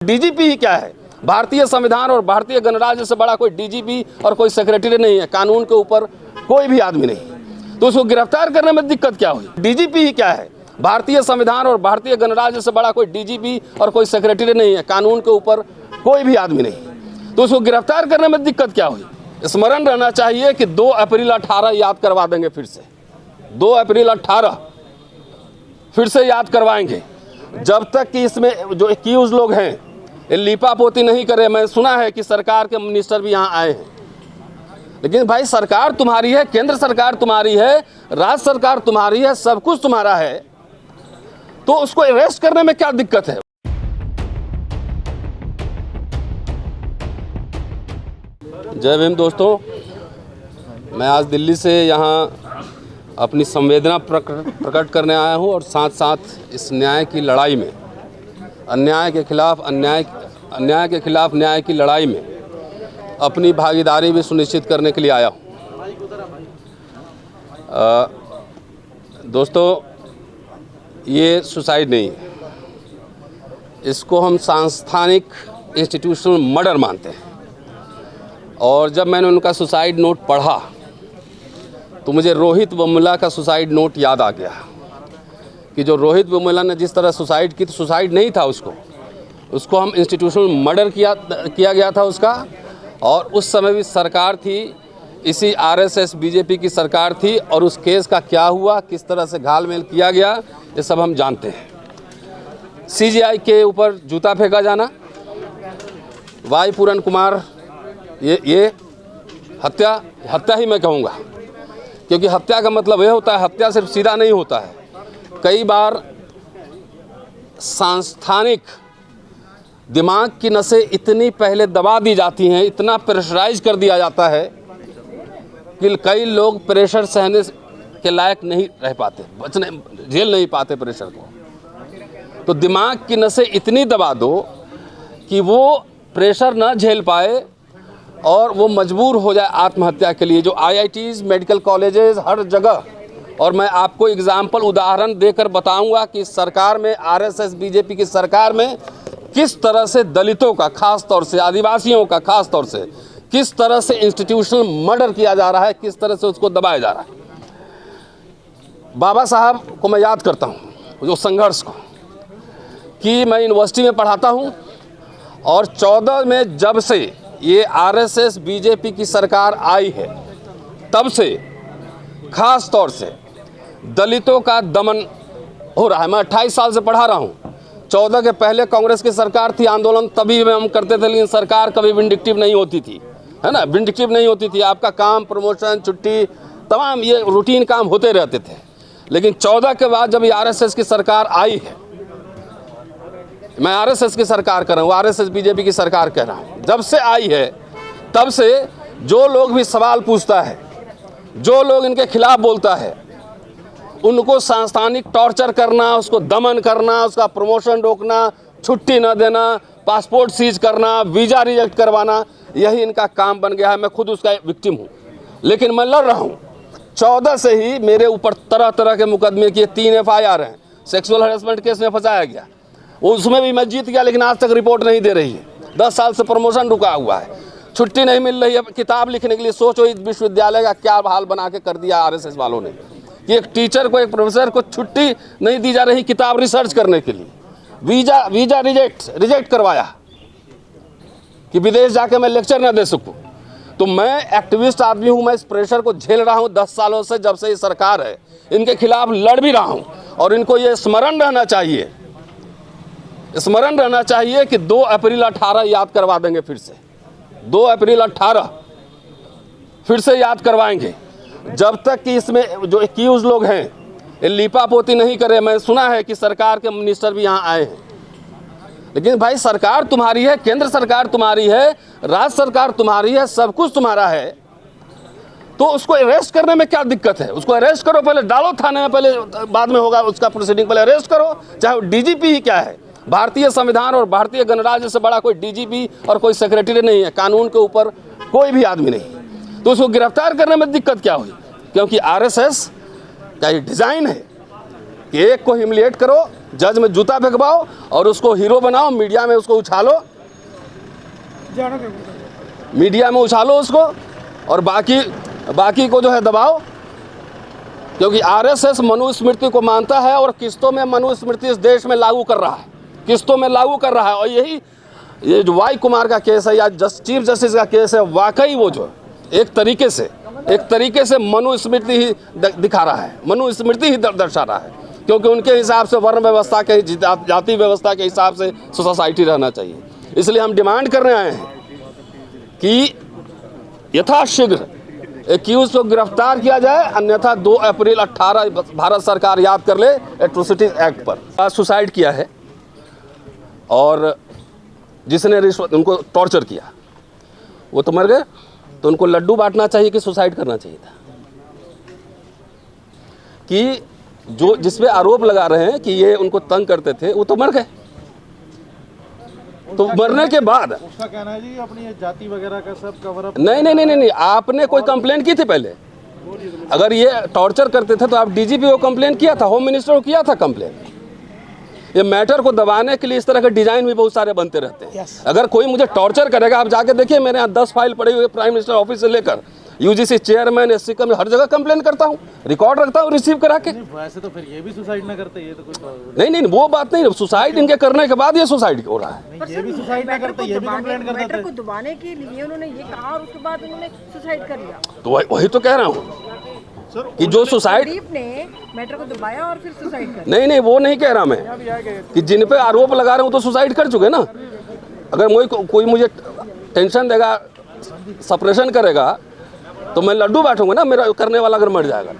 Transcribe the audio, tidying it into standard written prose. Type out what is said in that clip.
DGP ही क्या है? भारतीय संविधान और भारतीय गणराज्य से बड़ा कोई डीजीपी और कोई सेक्रेटरी नहीं है। कानून के ऊपर कोई भी आदमी नहीं, तो उसको गिरफ्तार करने में दिक्कत क्या हुई? डीजीपी ही क्या है? भारतीय संविधान और भारतीय गणराज्य से बड़ा कोई डीजीपी और कोई सेक्रेटरी नहीं है। कानून के ऊपर कोई भी आदमी नहीं, तो उसको गिरफ्तार करने में दिक्कत क्या हुई? स्मरण रहना चाहिए कि 2 अप्रैल 18 याद करवा देंगे फिर से। 2 अप्रैल 18 फिर से याद करवाएंगे, जब तक कि इसमें जो एक्यूज लोग हैं ये लीपापोती नहीं करे। मैं सुना है कि सरकार के मिनिस्टर भी यहाँ आए हैं, लेकिन भाई सरकार तुम्हारी है, केंद्र सरकार तुम्हारी है, राज्य सरकार तुम्हारी है, सब कुछ तुम्हारा है, तो उसको अरेस्ट करने में क्या दिक्कत है? जय भीम दोस्तों, मैं आज दिल्ली से यहाँ अपनी संवेदना प्रकट करने आया हूँ और साथ साथ इस न्याय की लड़ाई में, अन्याय के खिलाफ न्याय की लड़ाई में अपनी भागीदारी भी सुनिश्चित करने के लिए आया हूँ। दोस्तों, ये सुसाइड नहीं है, इसको हम सांस्थानिक इंस्टीट्यूशनल मर्डर मानते हैं। और जब मैंने उनका सुसाइड नोट पढ़ा तो मुझे रोहित वेमुला का सुसाइड नोट याद आ गया कि जो रोहित वेमुला ने जिस तरह सुसाइड की, तो सुसाइड नहीं था, उसको हम इंस्टीट्यूशनल मर्डर किया गया था उसका। और उस समय भी सरकार थी, इसी आरएसएस बीजेपी की सरकार थी, और उस केस का क्या हुआ, किस तरह से घालमेल किया गया, ये सब हम जानते हैं। सीजीआई के ऊपर जूता फेंका जाना, वाई पूरन कुमार, ये हत्या ही मैं कहूँगा, क्योंकि हत्या का मतलब यह होता है, हत्या सिर्फ सीधा नहीं होता है। कई बार सांस्थानिक दिमाग की नसें इतनी पहले दबा दी जाती हैं, इतना प्रेशराइज कर दिया जाता है कि कई लोग प्रेशर सहने के लायक नहीं रह पाते, झेल नहीं पाते प्रेशर को। तो दिमाग की नसें इतनी दबा दो कि वो प्रेशर न झेल पाए और वो मजबूर हो जाए आत्महत्या के लिए। जो IITs, मेडिकल कॉलेजेस, हर जगह, और मैं आपको एग्जाम्पल उदाहरण देकर बताऊंगा कि सरकार में, आरएसएस बीजेपी की सरकार में किस तरह से दलितों का, खास तौर से आदिवासियों का, खास तौर से किस तरह से इंस्टीट्यूशनल मर्डर किया जा रहा है, किस तरह से उसको दबाया जा रहा है। बाबा साहब को मैं याद करता हूँ, जो संघर्ष को, कि मैं यूनिवर्सिटी में पढ़ाता हूँ, और 14 में जब से ये आरएसएस बीजेपी की सरकार आई है, तब से खास तौर से दलितों का दमन हो रहा है। मैं 28 साल से पढ़ा रहा हूँ। 14 के पहले कांग्रेस की सरकार थी, आंदोलन तभी में हम करते थे, लेकिन सरकार कभी विंडिक्टिव नहीं होती थी, है ना, विंडिक्टिव नहीं होती थी। आपका काम, प्रमोशन, छुट्टी, तमाम ये रूटीन काम होते रहते थे। लेकिन 14 के बाद जब ये आरएसएस की सरकार आई है, मैं आरएसएस की सरकार कर रहा हूँ, आरएसएस बीजेपी की सरकार कह रहा हूँ, जब से आई है तब से जो लोग भी सवाल पूछता है, जो लोग इनके खिलाफ बोलता है, उनको सांस्थानिक टॉर्चर करना, उसको दमन करना, उसका प्रमोशन रोकना, छुट्टी न देना, पासपोर्ट सीज करना, वीज़ा रिजेक्ट करवाना, यही इनका काम बन गया है। मैं खुद उसका विक्टिम हूँ, लेकिन मैं लड़ रहा हूँ। 14 से ही मेरे ऊपर तरह तरह के मुकदमे किए, 3 FIR हैं। सेक्सुअल हरेसमेंट केस में फंसाया गया, उसमें भी मैं जीत गया, लेकिन आज तक रिपोर्ट नहीं दे रही है। 10 साल से प्रमोशन रुका हुआ है, छुट्टी नहीं मिल रही है किताब लिखने के लिए। सोचो इस विश्वविद्यालय का क्या हाल बना के कर दिया आरएसएस वालों ने, कि एक टीचर को, एक प्रोफेसर को छुट्टी नहीं दी जा रही किताब रिसर्च करने के लिए। वीजा रिजेक्ट करवाया कि विदेश जाके मैं लेक्चर न दे सकूं। तो मैं एक्टिविस्ट आदमी हूं, मैं इस प्रेशर को झेल रहा हूं 10 सालों से, जब से ये सरकार है। इनके खिलाफ लड़ भी रहा हूं, और इनको ये स्मरण रहना चाहिए कि 2 अप्रैल 18 याद करवा देंगे फिर से। 2 अप्रैल 18 फिर से याद करवाएंगे, जब तक कि इसमें जो एक्यूज लोग हैं ये लीपापोती नहीं करे। मैं सुना है कि सरकार के मिनिस्टर भी यहाँ आए हैं, लेकिन भाई सरकार तुम्हारी है, केंद्र सरकार तुम्हारी है, राज्य सरकार तुम्हारी है, सब कुछ तुम्हारा है, तो उसको अरेस्ट करने में क्या दिक्कत है? उसको अरेस्ट करो, पहले डालो थाने में, पहले बाद में होगा उसका प्रोसीडिंग, पहले अरेस्ट करो। चाहे वो डीजीपी ही क्या है? भारतीय संविधान और भारतीय गणराज्य से बड़ा कोई डीजीपी और कोई सेक्रेटरी नहीं है। कानून के ऊपर कोई भी आदमी नहीं, तो उसको गिरफ्तार करने में दिक्कत क्या हुई? क्योंकि आरएसएस का ये डिज़ाइन है कि एक को ह्यूमिलिएट करो, जज में जूता फेंकवाओ और उसको हीरो बनाओ, मीडिया में उसको उछालो, मीडिया में उछालो उसको, और बाकी को जो है दबाओ। क्योंकि आरएसएस मनुस्मृति को मानता है और किस्तों में मनुस्मृति इस देश में लागू कर रहा है, किस्तों में लागू कर रहा है। और यही ये जो वाई कुमार का केस है या चीफ जस्टिस का केस है, वाकई वो जो एक तरीके से मनुस्मृति ही दिखा रहा है, मनुस्मृति ही दर्शा रहा है। क्योंकि उनके हिसाब से वर्ण व्यवस्था के, जाति व्यवस्था के हिसाब से सोसाइटी रहना चाहिए। इसलिए हम डिमांड करने आए हैं कि यथाशीघ्र एक्यूज को गिरफ्तार किया जाए, अन्यथा 2 अप्रैल 18 भारत सरकार याद कर ले एट्रोसिटीज एक्ट पर। सुसाइड किया है और जिसने रिश्वत उनको टॉर्चर किया वो तो मर गए, तो उनको लड्डू बांटना चाहिए कि सुसाइड करना चाहिए था? कि जो जिस पे आरोप लगा रहे हैं कि ये उनको तंग करते थे वो तो मर गए, तो मरने के बाद उसका कहना है जी अपनी जाति वगैरह का सब कवर अप। नहीं, आपने कोई कंप्लेंट की थी पहले? अगर ये टॉर्चर करते थे तो आप डीजीपी को कंप्लेंट किया था, होम मिनिस्टर को किया था कंप्लेंट। ये मैटर को दबाने के लिए इस तरह के डिजाइन भी बहुत सारे बनते रहते हैं। अगर कोई मुझे टॉर्चर करेगा, आप जाके देखिए मेरे यहाँ 10 फाइल पड़ी हुई है, प्राइम मिनिस्टर ऑफिस से लेकर यूजीसी चेयरमैन, एससी कम, हर जगह कंप्लेन करता हूँ, रिकॉर्ड रखता हूँ रिसीव करा के। वैसे तो फिर ये भी सुसाइड ना करते, ये तो कुछ नहीं, वो बात नहीं। सुसाइड इनके करने के बाद ये सुसाइड हो रहा है। ये भी सुसाइड ना करते, ये भी कंप्लेंट करते। मैटर को दबाने के लिए उन्होंने ये कहा और उसके बाद उन्होंने सुसाइड कर लिया। तो वही तो कह रहा हूँ कि जो सुसाइड ने मैटर को दबाया और फिर सुसाइड कर। नहीं, वो नहीं कह रहा मैं कि जिन पे आरोप लगा रहे हूँ तो सुसाइड कर चुके ना। अगर कोई मुझे टेंशन देगा, सप्रेशन करेगा, तो मैं लड्डू बांटूंगा ना, मेरा करने वाला अगर मर जाएगा।